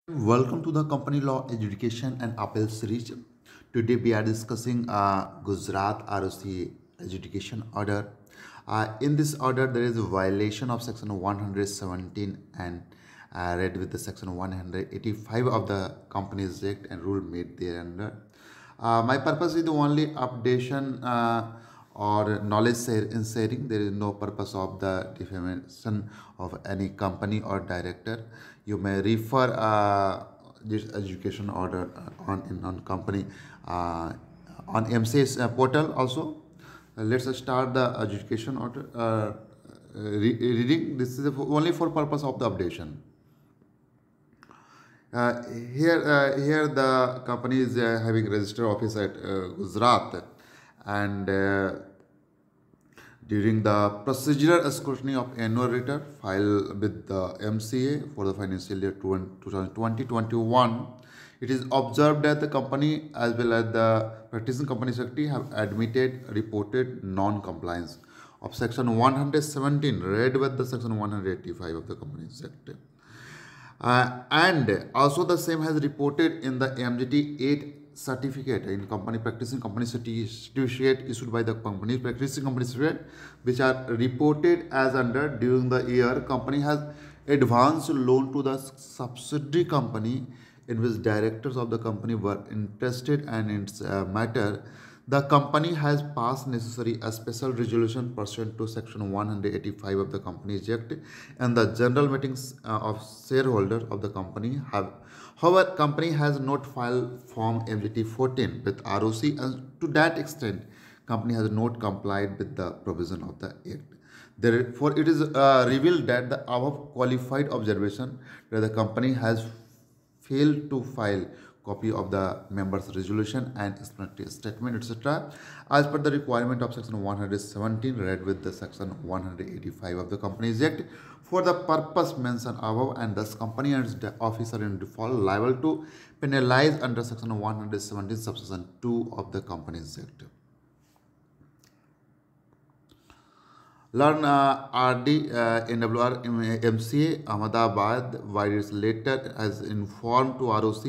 Welcome to the Company Law Adjudication and Appeal series. Today we are discussing Gujarat ROC Adjudication Order. In this order, there is a violation of Section 117 and read with the Section 185 of the Companies Act and rule made thereunder. My purpose is the only updation or knowledge in sharing. There is no purpose of the defamation of any company or director. You may refer this education order on company on MCS portal also. Let's start the education order reading. This is only for purpose of the updation. Here the company is having registered office at Gujarat, and during the procedural scrutiny of annual return filed with the MCA for the financial year 2020-21, it is observed that the company as well as the practicing company secretary have admitted reported non-compliance of Section 117 read with the Section 185 of the Companies Act. And also the same has reported in the MGT 8 certificate in company practicing company certificate issued by the company practicing company certificate, which are reported as under during the year company has advanced loan to the subsidiary company in which directors of the company were interested, and in its matter the company has passed necessary a special resolution pursuant to Section 185 of the Companies Act, and the general meetings of shareholders of the company have. However, company has not filed Form MGT 14 with ROC, and to that extent, company has not complied with the provision of the Act. Therefore, it is revealed that the above qualified observation that the company has failed to file copy of the members resolution and explanatory statement, etc., as per the requirement of Section 117 read with the Section 185 of the Companies Act for the purpose mentioned above, and thus company and its officer in default liable to penalize under Section 117 subsection 2 of the Companies Act. Learn R.w.185 MCA Ahmedabad by its letter has informed to ROC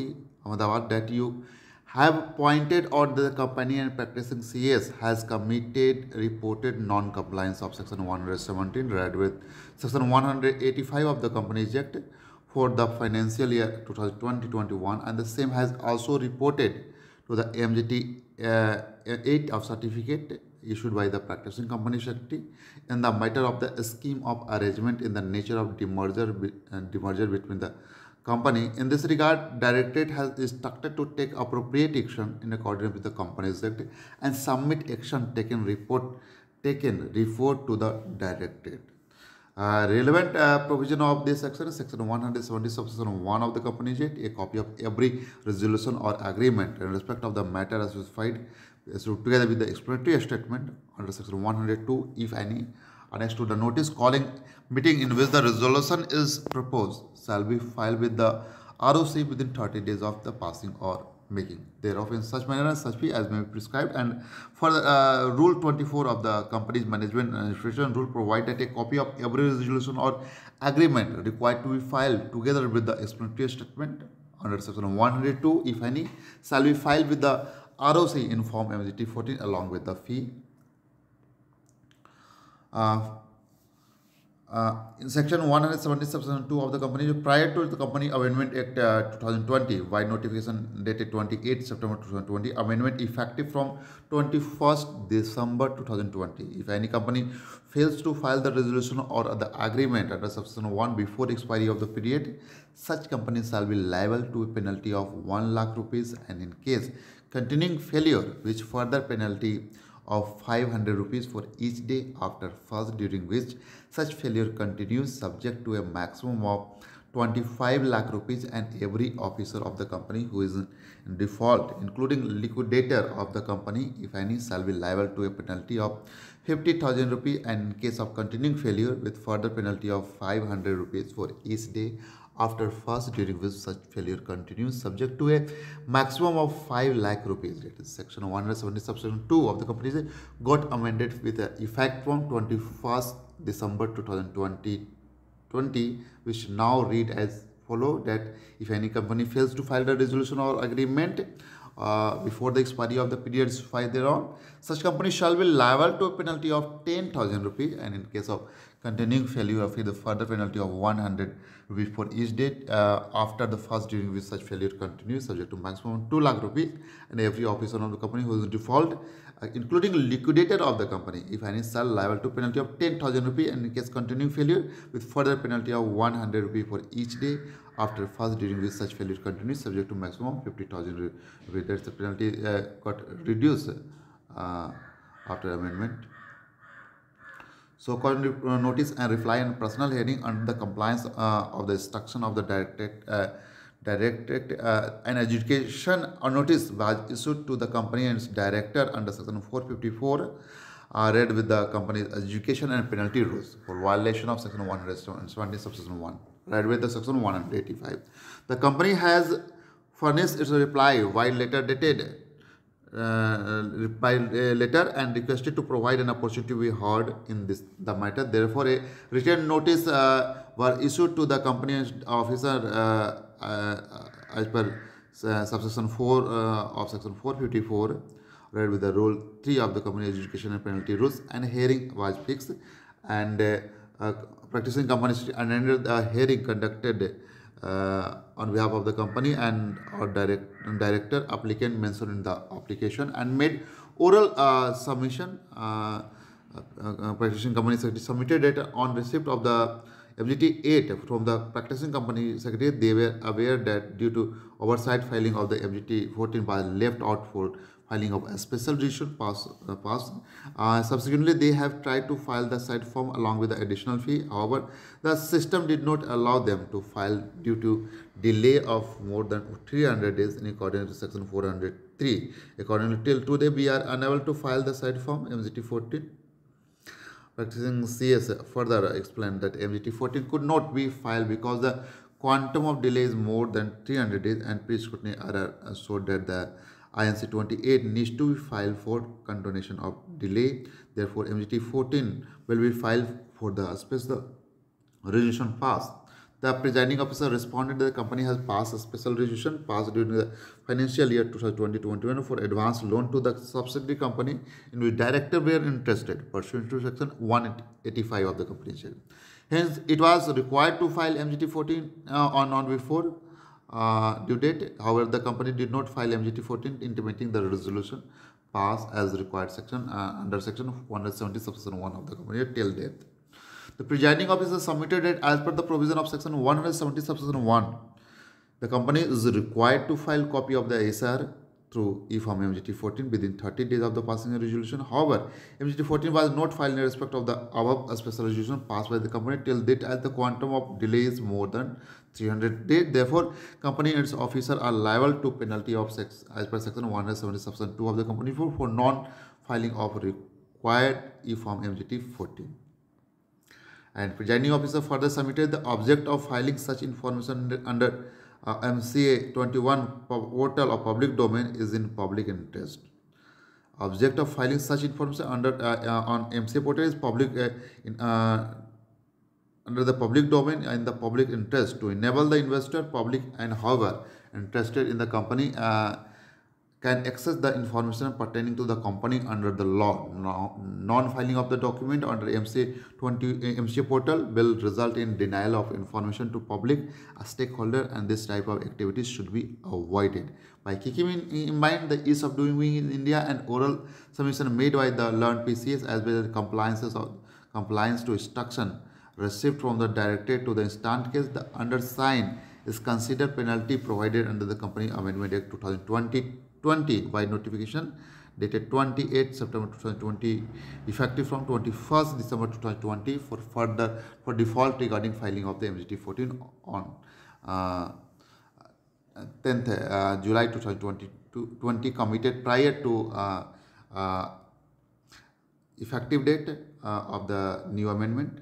Ahmedabad that you have pointed out that the company and practicing CS has committed reported non-compliance of Section 117 read with Section 185 of the Companies Act for the financial year 2020-21, and the same has also reported to the MGT 8 of certificate issued by the practicing company secretary in the matter of the scheme of arrangement in the nature of demerger between the company. In this regard, Directorate has instructed to take appropriate action in accordance with the Companies Act and submit action taken report to the Directorate. Relevant provision of this section is Section 170 subsection 1 of the Companies Act. A copy of every resolution or agreement in respect of the matter as specified together with the explanatory statement under Section 102, if any, annexed to the notice calling meeting in which the resolution is proposed shall be filed with the ROC within 30 days of the passing or making thereof in such manner and such fee as may be prescribed. And for the Rule 24 of the Company's Management and Administration Rule provide that a copy of every resolution or agreement required to be filed together with the explanatory statement under Section 102, if any, shall be filed with the ROC in Form MGT 14 along with the fee. In Section 170 subsection 2 of the company, prior to the Company Amendment Act 2020 by notification dated 28 September 2020, amendment effective from 21st December 2020. If any company fails to file the resolution or the agreement under subsection 1 before expiry of the period, such company shall be liable to a penalty of 1 lakh rupees, and in case continuing failure, which further penalty of 500 rupees for each day after first, during which such failure continues, subject to a maximum of 25 lakh rupees, and every officer of the company who is in default, including liquidator of the company, if any, shall be liable to a penalty of 50,000 rupees, and in case of continuing failure, with further penalty of 500 rupees for each day after first, during which such failure continues, subject to a maximum of 5 lakh rupees. It is Section 170 subsection 2 of the Companies Act got amended with effect from 21st December 2020, which now read as follow that if any company fails to file the resolution or agreement before the expiry of the period specified thereon, such company shall be liable to a penalty of 10,000 rupees, and in case of continuing failure of the further penalty of 100 rupees for each date after the first during which such failure continues, subject to maximum 2 lakh rupees, and every officer of the company who is in default, including liquidator of the company, if any, shall liable to penalty of 10,000 rupees, and in case continuing failure with further penalty of 100 rupees for each day after first during which such failure continues, subject to maximum 50,000 rupees. That's the penalty got reduced after amendment. So, notice and reply and personal hearing under the compliance of the instruction of the directorate an adjudication or notice was issued to the company and its director under section 454 read with the company's adjudication and penalty rules for violation of section 170 subsection 1 read with the section 185. The company has furnished its reply while letter dated by letter and requested to provide an opportunity to be heard in the matter. Therefore, a written notice were issued to the company officer as per subsection 4 of section 454 read with the rule 3 of the company adjudication and penalty rules, and hearing was fixed, and practicing companies attended the hearing conducted on behalf of the company and or director applicant mentioned in the application, and made oral submission. Practicing company secretary submitted it on receipt of the FGT 8 from the practicing company secretary. They were aware that due to oversight, filing of the FGT 14 was left out for filing of a special resolution passed. Subsequently, they have tried to file the side form along with the additional fee. However, the system did not allow them to file due to delay of more than 300 days in accordance with section 403. Accordingly, till today, we are unable to file the side form MGT 14. Practicing CS further explained that MGT 14 could not be filed because the quantum of delay is more than 300 days, and pre-scrutiny error showed that the INC 28 needs to be filed for continuation of delay. Therefore, MGT 14 will be filed for the special resolution passed. The presiding officer responded that the company has passed a special resolution passed during the financial year 2020-21 for advance loan to the subsidiary company in which director were interested pursuant to section 185 of the company share. Hence, it was required to file MGT 14 on or before due date. However, the company did not file MGT 14 intimating the resolution passed as required section under section 170 subsection 1 of the company till date. The presiding officer submitted it as per the provision of section 170 subsection 1. The company is required to file copy of the SR through e-form MGT 14 within 30 days of the passing a resolution. However, MGT 14 was not filed in respect of the above special resolution passed by the company till date, as the quantum of delay is more than 300 days. Therefore, company and its officer are liable to penalty of as per section 170 subsection 2 of the company for non-filing of required e-form MGT 14. And presiding officer further submitted the object of filing such information under MCA 21 portal of public domain is in public interest. Object of filing such information under on MCA portal is public under the public domain in the public interest to enable the investor, public, and however interested in the company can access the information pertaining to the company under the law. Non-filing of the document under MCA portal will result in denial of information to public stakeholder, and this type of activities should be avoided. By keeping in mind the ease of doing in India and oral submission made by the learned PCS as well as compliance to instruction received from the directorate to the instant case, the undersigned is considered penalty provided under the Company Amendment Act 2020 by notification dated 28 September 2020, effective from 21st December 2020 for default regarding filing of the MGT 14 on 10th July 2020 committed prior to effective date of the new amendment.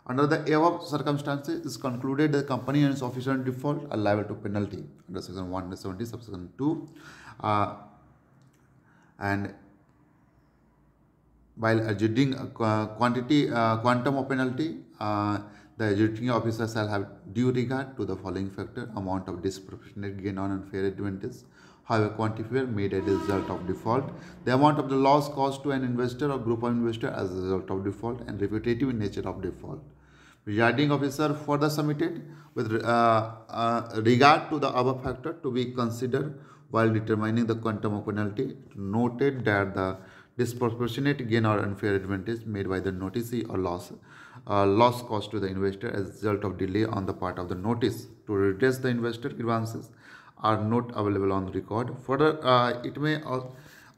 Under the above circumstances, it is concluded that the company and its officer in default are liable to penalty under section 170 subsection 2. And while adjudging quantum of penalty, The adjudicating officer shall have due regard to the following factor: amount of disproportionate gain on unfair advantage, however quantifiable, made as a result of default; the amount of the loss caused to an investor or group of investors as a result of default; and repetitive in nature of default. Presiding officer further submitted with regard to the above factor to be considered while determining the quantum of penalty, noted that the disproportionate gain or unfair advantage made by the noticee or loss caused to the investor as a result of delay on the part of the notice to redress the investor grievances are not available on record. Further, it may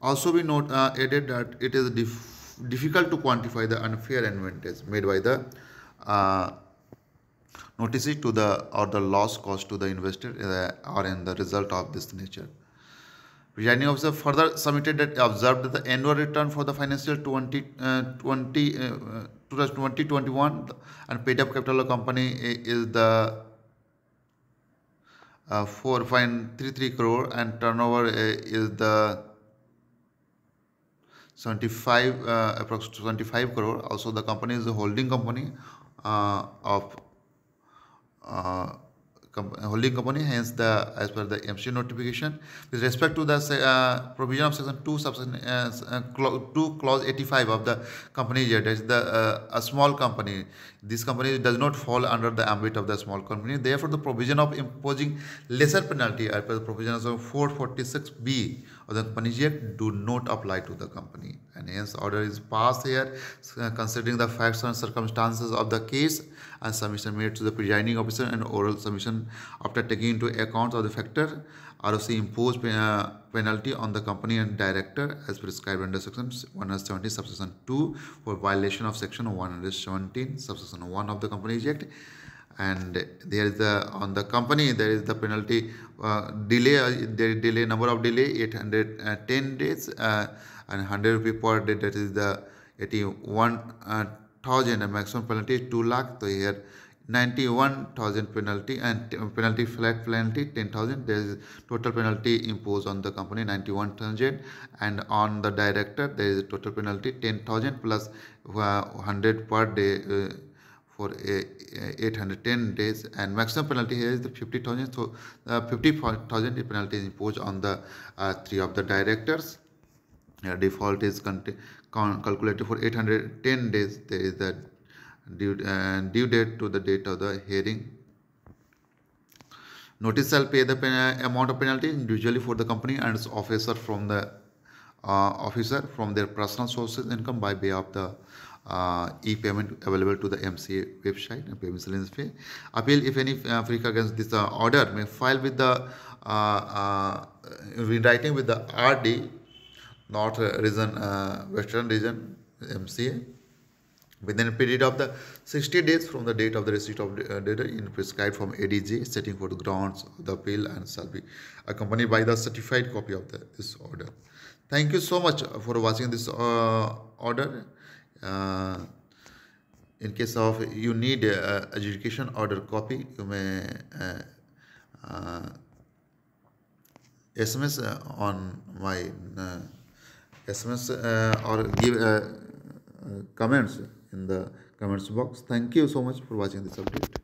also be added that it is difficult to quantify the unfair advantage made by the uh, notices to the or the loss caused to the investor or in the result of this nature. Presiding officer further submitted that observed that the annual return for the financial 2021 and paid up capital of company is the 4.33 crore and turnover is the 75 approximately 25 crore. Also, the company is a holding company of holding company. Hence, the as per the MC notification with respect to the provision of section 2 subsection 2 clause 85 of the company that is the a small company. This company does not fall under the ambit of the small company. Therefore, the provision of imposing lesser penalty as per the provisions of 446B of the Companies Act do not apply to the company, and hence order is passed here considering the facts and circumstances of the case and submission made to the presiding officer and oral submission after taking into account of the factor. ROC imposed penalty on the company and director as prescribed under section 170 subsection 2 for violation of section 117 subsection 1 of the Companies Act. And there is the on the company there is the penalty delay delay number of delay 810 days and 100 rupee per day, that is the 81,000, and maximum penalty is 2 lakh. So here 91,000 penalty and penalty flat penalty 10,000. There is total penalty imposed on the company 91,000, and on the director there is a total penalty 10,000 plus 100 per day for 810 days, and maximum penalty here is the 50,000. So 50,000 penalty is imposed on the 3 of the directors. Default is calculated for 810 days. There is the due date to the date of the hearing. Notice shall pay the amount of penalty individually for the company and its officer from their personal sources income by way of the e-payment available to the MCA website and payment miscellaneous fee. Appeal, if any freak against this order, may file with the rewriting with the RD, North Region, Western Region MCA, within a period of the 60 days from the date of the receipt of data in prescribed from ADG, setting for the grounds of the appeal, and shall be accompanied by the certified copy of this order. Thank you so much for watching this order. In case of you need adjudication order copy, you may SMS on my SMS or give comments in the comments box. Thank you so much for watching this update.